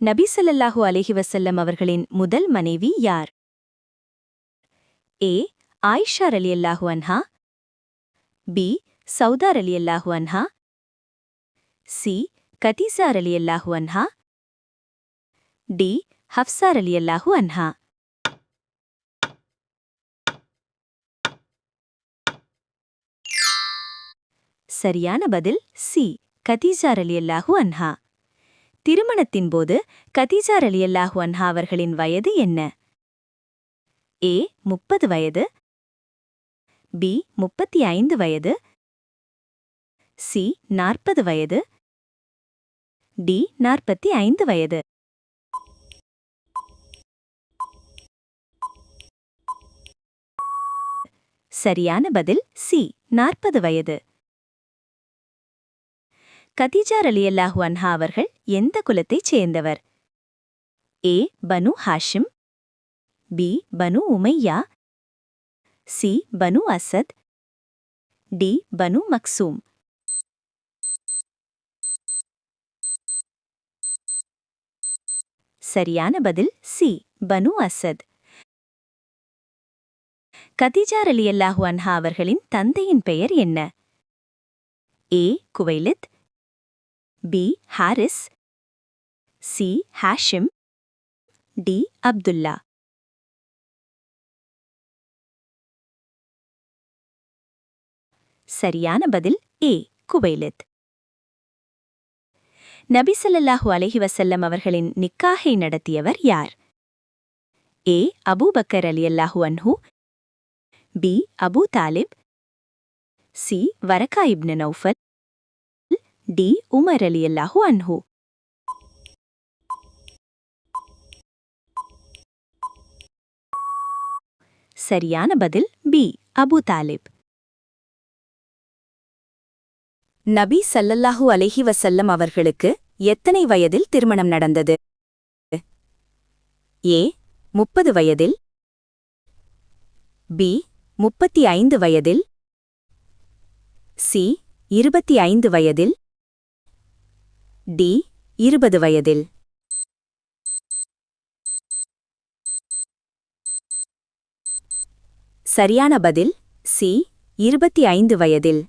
நபி ஸல்லல்லாஹு அலைஹி வஸல்லம் அவர்களின் முதல் மனைவி யார்? ஏ. ஆயிஷா ரலியல்லாஹு அன்ஹா, பி. சௌதா ரலியல்லாஹு அன்ஹா, சி. கதீசா ரலியல்லாஹு அன்ஹா, டி. ஹப்ஸா ரலியல்லாஹு அன்ஹா. சரியான பதில் சி. கதீஜா ரலியல்லாஹு அன்ஹா. திருமணத்தின் போது கதீஜா ரலியல்லாஹு அன்ஹா அவர்களின் வயது என்ன? ஏ. 30 வயது, பி. 35 வயது, சி. 40 வயது, டி. 45 வயது. சரியான பதில் சி. 40 வயது. கதீஜா ரலியல்லாஹு அன்ஹா அவர்கள் எந்த குலத்தைச் சேர்ந்தவர்? ஏ. பனு ஹாஷிம், பி. பனு உமையா, சி. பனு அசத், டி. பனு மக்சூம். சரியான பதில் சி. பனு அசத். கதீஜா ரலியல்லாஹு அன்ஹா அவர்களின் தந்தையின் பெயர் என்ன? A. Khuwaylid, B. Harith, C. Hashim, D. Abdullah. சரியான பதில் ஏ. குவைலித். நபி ஸல்லல்லாஹு அலைஹி வஸல்லம் அவர்களின் நிக்காஹை நடத்தியவர் யார்? ஏ. அபூபக்கர் ரலியல்லாஹு அன்ஹு, B. Abu Talib, C. Waraqa ibn Nawfal, D. Umar ரலியல்லாஹு அன்ஹு. சரியான பதில் பி. அபூ தாலிப். நபி ஸல்லல்லாஹு அலைஹி வஸல்லம் அவர்களுக்கு எத்தனை வயதில் திருமணம் நடந்தது? ஏ. 30 வயதில், பி. 35 வயதில், சி. 25 வயதில், டி. 20 வயதில். சரியான பதில் சி. 25 வயதில்.